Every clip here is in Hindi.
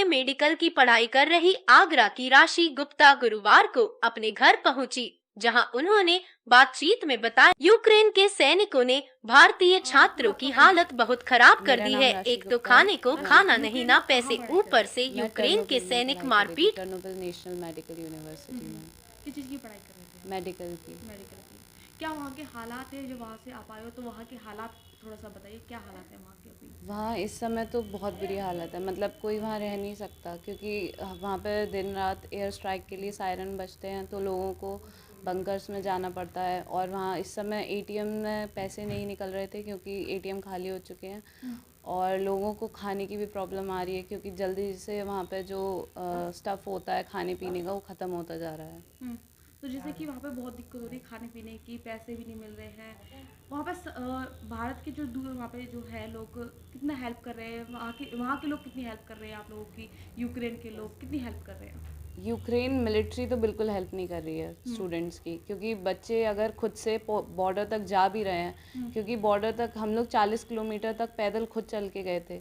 मेडिकल की पढ़ाई कर रही आगरा की राशि गुप्ता गुरुवार को अपने घर पहुंची, जहां उन्होंने बातचीत में बताया यूक्रेन के सैनिकों ने भारतीय छात्रों की हालत बहुत खराब कर दी है। एक तो खाने को खाना नहीं ना पैसे, ऊपर से यूक्रेन के सैनिक मारपीट। टर्नोपिल नेशनल मेडिकल यूनिवर्सिटी में किस चीज़ की पढ़ाई कर रहे थे? मेडिकल की। क्या वहाँ के हालात है, जो वहाँ से आप आए हो तो वहाँ के हालात थोड़ा सा बताइए, क्या हालात है वहाँ के अभी? वहाँ इस समय तो बहुत बुरी हालत है, मतलब कोई वहाँ रह नहीं सकता, क्योंकि वहाँ पे दिन रात एयर स्ट्राइक के लिए सायरन बजते हैं, तो लोगों को बंकर्स में जाना पड़ता है। और वहाँ इस समय एटीएम में पैसे नहीं निकल रहे थे, क्योंकि एटीएम खाली हो चुके हैं। और लोगों को खाने की भी प्रॉब्लम आ रही है, क्योंकि जल्दी से वहाँ पे जो स्टफ़ होता है खाने पीने का, वो ख़त्म होता जा रहा है। तो जैसे कि वहाँ पे बहुत दिक्कत हो रही है खाने पीने की, पैसे भी नहीं मिल रहे हैं वहाँ पे। भारत के जो दूर वहाँ पे जो है लोग कितना हेल्प कर रहे हैं, वहाँ के लोग कितनी हेल्प कर रहे हैं आप लोगों की? यूक्रेन के लोग कितनी हेल्प कर रहे हैं? यूक्रेन मिलिट्री तो बिल्कुल हेल्प नहीं कर रही है स्टूडेंट्स की, क्योंकि बच्चे अगर खुद से बॉर्डर तक जा भी रहे हैं, क्योंकि बॉर्डर तक हम लोग 40 किलोमीटर तक पैदल खुद चल के गए थे,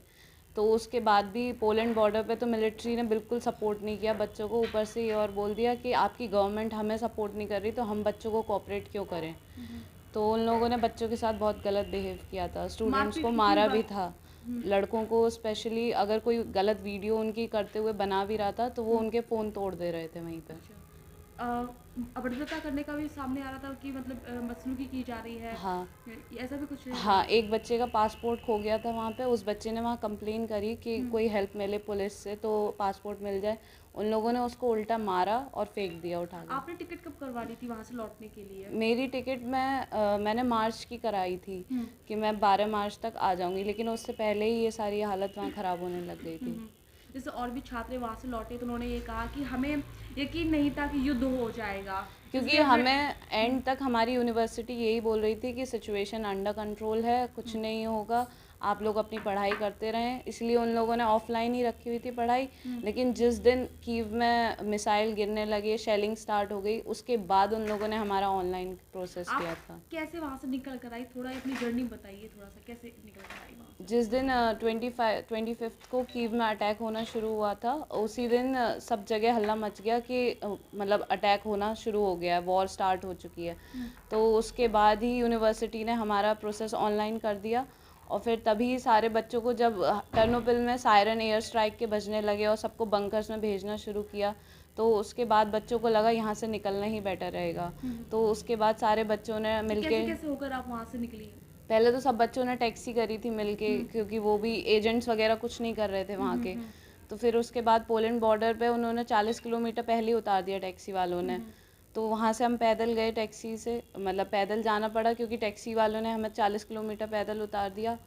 तो उसके बाद भी पोलैंड बॉर्डर पे तो मिलिट्री ने बिल्कुल सपोर्ट नहीं किया बच्चों को। ऊपर से ये और बोल दिया कि आपकी गवर्नमेंट हमें सपोर्ट नहीं कर रही, तो हम बच्चों को कोऑपरेट क्यों करें। तो उन लोगों ने बच्चों के साथ बहुत गलत बिहेव किया था, स्टूडेंट्स को मारा भी था। लड़कों को स्पेशली अगर कोई गलत वीडियो उनकी करते हुए बना भी रहा था, तो वो उनके फ़ोन तोड़ दे रहे थे वहीं पे। अभद्रता करने का भी सामने आ रहा था कि मतलब बदसलूकी की जा रही है। हाँ, ऐसा भी कुछ है? हाँ, एक बच्चे का पासपोर्ट खो गया था वहाँ पे। उस बच्चे ने वहाँ कंप्लेन करी कि कोई हेल्प मिले पुलिस से, तो पासपोर्ट मिल जाए। उन लोगों ने उसको उल्टा मारा और फेंक दिया उठा के। आपने टिकट कब करवा ली थी वहाँ से लौटने के लिए? मेरी टिकट मैंने मार्च की कराई थी कि मैं 12 मार्च तक आ जाऊँगी, लेकिन उससे पहले ही ये सारी हालत वहाँ ख़राब होने लग गई थी। जैसे और भी छात्र वहाँ से लौटे तो उन्होंने ये कहा कि हमें यकीन नहीं था कि युद्ध हो जाएगा, क्योंकि हमें एंड तक हमारी यूनिवर्सिटी यही बोल रही थी कि सिचुएशन अंडर कंट्रोल है, कुछ नहीं होगा, आप लोग अपनी पढ़ाई करते रहें। इसलिए उन लोगों ने ऑफलाइन ही रखी हुई थी पढ़ाई। लेकिन जिस दिन कीव में मिसाइल गिरने लगे, शेलिंग स्टार्ट हो गई, उसके बाद उन लोगों ने हमारा ऑनलाइन प्रोसेस किया था। कैसे वहाँ से निकल कर आई, थोड़ा अपनी जर्नी बताइए, थोड़ा सा कैसे निकल कर आई वहाँ? जिस दिन 25 को कीव में अटैक होना शुरू हुआ था, उसी दिन सब जगह हल्ला मच गया कि मतलब अटैक होना शुरू हो गया है, वॉर स्टार्ट हो चुकी है। तो उसके बाद ही यूनिवर्सिटी ने हमारा प्रोसेस ऑनलाइन कर दिया। और फिर तभी सारे बच्चों को, जब टर्नोपिल में सायरन एयर स्ट्राइक के बजने लगे और सबको बंकर्स में भेजना शुरू किया, तो उसके बाद बच्चों को लगा यहाँ से निकलना ही बेटर रहेगा। तो उसके बाद सारे बच्चों ने मिलके, कैसे होकर आप वहाँ से निकली? पहले तो सब बच्चों ने टैक्सी करी थी मिलके, क्योंकि वो भी एजेंट्स वगैरह कुछ नहीं कर रहे थे वहाँ के। तो फिर उसके बाद पोलैंड बॉर्डर पे उन्होंने 40 किलोमीटर पहले ही उतार दिया टैक्सी वालों ने। तो वहाँ से हम पैदल गए टैक्सी से, मतलब पैदल जाना पड़ा, क्योंकि टैक्सी वालों ने हमें 40 किलोमीटर पैदल उतार दिया।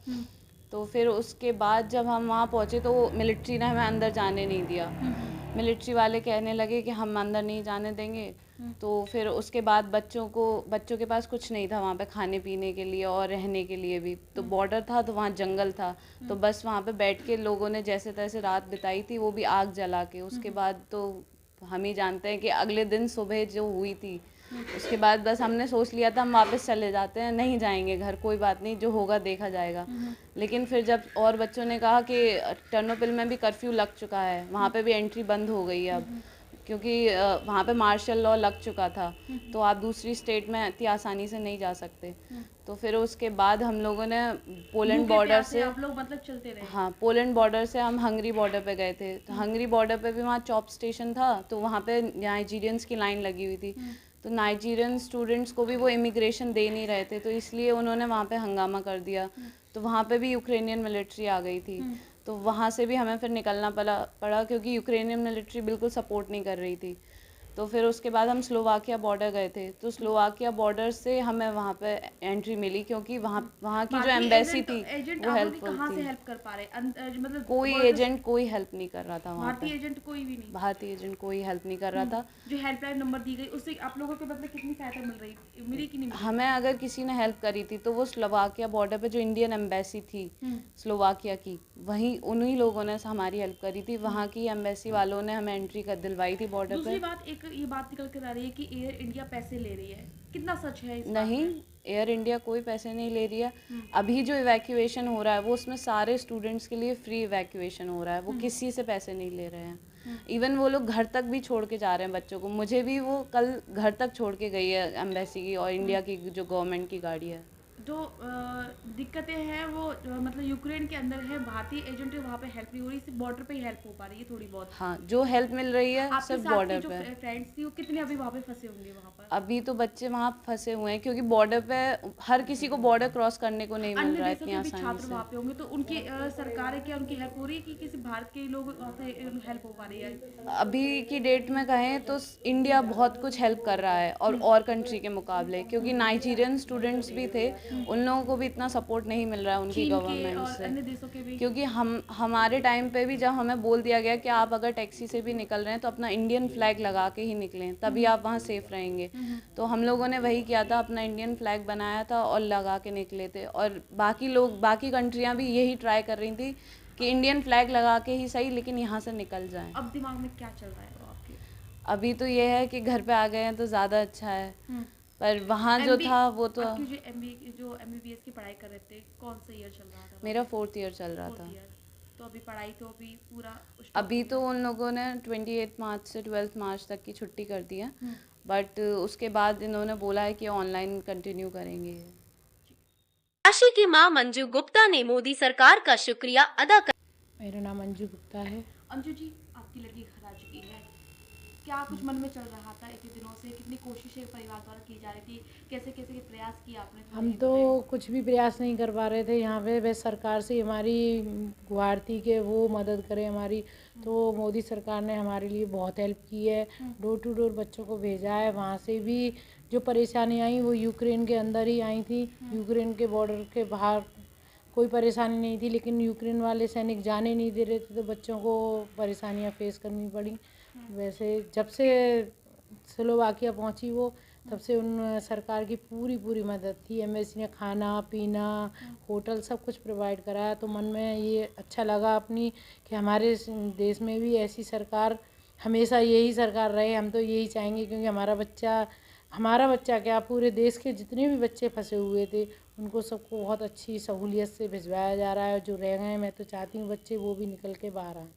तो फिर उसके बाद जब हम वहाँ पहुँचे, तो मिलिट्री ने हमें अंदर जाने नहीं दिया। मिलिट्री वाले कहने लगे कि हम अंदर नहीं जाने देंगे। तो फिर उसके बाद बच्चों के पास कुछ नहीं था वहाँ पे खाने पीने के लिए और रहने के लिए भी। तो बॉर्डर था, तो वहाँ जंगल था, तो बस वहाँ पे बैठ के लोगों ने जैसे तैसे रात बिताई थी, वो भी आग जला के। उसके बाद तो हम ही जानते हैं कि अगले दिन सुबह जो हुई थी, उसके बाद बस हमने सोच लिया था हम वापस चले जाते हैं, नहीं जाएंगे घर, कोई बात नहीं, जो होगा देखा जाएगा। लेकिन फिर जब और बच्चों ने कहा कि टर्नोपिल में भी कर्फ्यू लग चुका है, वहाँ पे भी एंट्री बंद हो गई है अब, क्योंकि वहाँ पे मार्शल लॉ लग चुका था, तो आप दूसरी स्टेट में इतनी आसानी से नहीं जा सकते। तो फिर उसके बाद हम लोगों ने पोलैंड बॉर्डर से, आप लोग मतलब चलते रहे? हाँ, पोलैंड बॉर्डर से हम हंगरी बॉर्डर पे गए थे। तो हंगरी बॉर्डर पे भी वहाँ चॉप स्टेशन था, तो वहाँ पे नाइजीरियंस की लाइन लगी हुई थी। तो नाइजीरियन स्टूडेंट्स को भी वो इमिग्रेशन दे नहीं रहे थे, तो इसलिए उन्होंने वहाँ पे हंगामा कर दिया। तो वहाँ पे भी यूक्रेनियन मिलिट्री आ गई थी। तो वहाँ से भी हमें फिर निकलना पड़ा, क्योंकि यूक्रेनियन मिलिट्री बिल्कुल सपोर्ट नहीं कर रही थी। तो फिर उसके बाद हम स्लोवाकिया बॉर्डर गए थे। तो स्लोवाकिया बॉर्डर से हमें वहाँ पे एंट्री मिली, क्योंकि वहाँ की जो एम्बेसी थी वो हेल्पफुल कहाँ से थी। हेल्प कर पा रहे? मतलब कोई एजेंट कोई हेल्प नहीं कर रहा था वहाँ पे। भारतीय एजेंट कोई भी नहीं? भारतीय एजेंट कोई हेल्प नहीं कर रहा था। जो हेल्पलाइन नंबर दी गई, उससे आप लोगों को मतलब कितनी सहायता मिली कि नहीं मिली? हमें अगर किसी ने हेल्प करी थी, तो वो स्लोवाकिया बॉर्डर पे जो इंडियन एम्बेसी थी स्लोवाकिया की, वहीं उन्हीं लोगों ने हमारी हेल्प करी थी। वहाँ की एम्बेसी वालों ने हमें एंट्री कर दिलवाई थी बॉर्डर पे। दूसरी बात, एक ये बात निकल कर आ रही है कि एयर इंडिया पैसे ले रही है, कितना सच है इस नहीं, एयर इंडिया कोई पैसे नहीं ले रही है। अभी जो इवैक्यूएशन हो रहा है वो उसमें सारे स्टूडेंट्स के लिए फ्री इवैक्यूएशन हो रहा है, वो किसी से पैसे नहीं ले रहे हैं। इवन वो लोग घर तक भी छोड़ के जा रहे हैं बच्चों को। मुझे भी वो कल घर तक छोड़ के गई है एम्बेसी की और इंडिया की जो गवर्नमेंट की गाड़ी है। जो दिक्कतें हैं वो मतलब यूक्रेन के अंदर है, भारतीय एजेंट वहाँ पे हेल्प नहीं हो रही, सिर्फ बॉर्डर पे ही हेल्प हो पा रही है थोड़ी बहुत। हाँ, जो हेल्प मिल रही है आपके सिर्फ साथ की बॉर्डर जो पे। फ्रेंड्स थी वो कितने अभी वहाँ पे फंसे होंगे वहाँ पर? अभी तो बच्चे वहाँ फंसे हुए हैं क्योंकि बॉर्डर पे हर किसी को बॉर्डर क्रॉस करने को नहीं मिल अन्य रहा है देशों इतनी के भी आसानी छात्र से। वहाँ पे होंगे, तो उनकी सरकार है क्या, उनकी हेल्प हो रही है कि किसी भारत के लोग वहाँ पे हेल्प हो पा रही है? अभी की डेट में कहें तो इंडिया बहुत कुछ हेल्प कर रहा है और कंट्री के मुकाबले, क्योंकि नाइजीरियन स्टूडेंट्स भी थे, उन लोगों को भी इतना सपोर्ट नहीं मिल रहा है उनकी चीन के गवर्नमेंट और से। अन्य देशों के भी। क्योंकि हमारे टाइम पे भी जब हमें बोल दिया गया कि आप अगर टैक्सी से भी निकल रहे हैं तो अपना इंडियन फ्लैग लगा के ही निकलें, तभी आप वहाँ सेफ रहेंगे। तो हम लोगों ने वही किया था, अपना इंडियन फ्लैग बनाया था और लगा के निकले थे। और बाकी कंट्रियाँ भी यही ट्राई कर रही थी कि इंडियन फ्लैग लगा के ही सही, लेकिन यहाँ से निकल जाएं। अब दिमाग में क्या चल रहा है वो आपके? अभी तो ये है कि घर पे आ गए हैं तो ज़्यादा अच्छा है, पर वहाँ जो MB था वो तो। आपकी जो MBBS की पढ़ाई कर रहे थे, कौन सा ईयर चल रहा था? मेरा 4th ईयर चल रहा था। 4th year. तो अभी पढ़ाई तो अभी पूरा अभी तो उन लोगों ने 28 मार्च से 12 मार्च तक की छुट्टी कर दी है, बट उसके बाद इन्होंने बोला है कि ऑनलाइन कंटिन्यू करेंगे। राशि की मां मंजू गुप्ता ने मोदी सरकार का शुक्रिया अदा कर। मेरा नाम अंजू गुप्ता है। अंजू जी, आपकी लड़की घर आ चुकी है, क्या कुछ मन में चल रहा था इतने दिनों से? कितनी कोशिशें परिवार द्वारा की जा रही थी, कैसे कैसे के प्रयास किए आपने? हम तो कुछ भी प्रयास नहीं कर पा रहे थे यहाँ पे, बस सरकार से हमारी गुहार थी कि वो मदद करे हमारी। तो मोदी सरकार ने हमारे लिए बहुत हेल्प की है, डोर टू डोर बच्चों को भेजा है। वहाँ से भी जो परेशानी आई वो यूक्रेन के अंदर ही आई थी, यूक्रेन के बॉर्डर के बाहर कोई परेशानी नहीं थी, लेकिन यूक्रेन वाले सैनिक जाने नहीं दे रहे थे तो बच्चों को परेशानियाँ फेस करनी पड़ी। वैसे जब से स्लोवाकिया पहुंची वो, तब से उन सरकार की पूरी मदद थी। एम्बेसी ने खाना पीना होटल सब कुछ प्रोवाइड कराया। तो मन में ये अच्छा लगा अपनी कि हमारे देश में भी ऐसी सरकार, हमेशा यही सरकार रहे। हम तो यही चाहेंगे, क्योंकि हमारा बच्चा क्या, पूरे देश के जितने भी बच्चे फंसे हुए थे उनको सबको बहुत अच्छी सहूलियत से भिजवाया जा रहा है। जो रह गए, मैं तो चाहती हूँ बच्चे वो भी निकल के बाहर आएँ।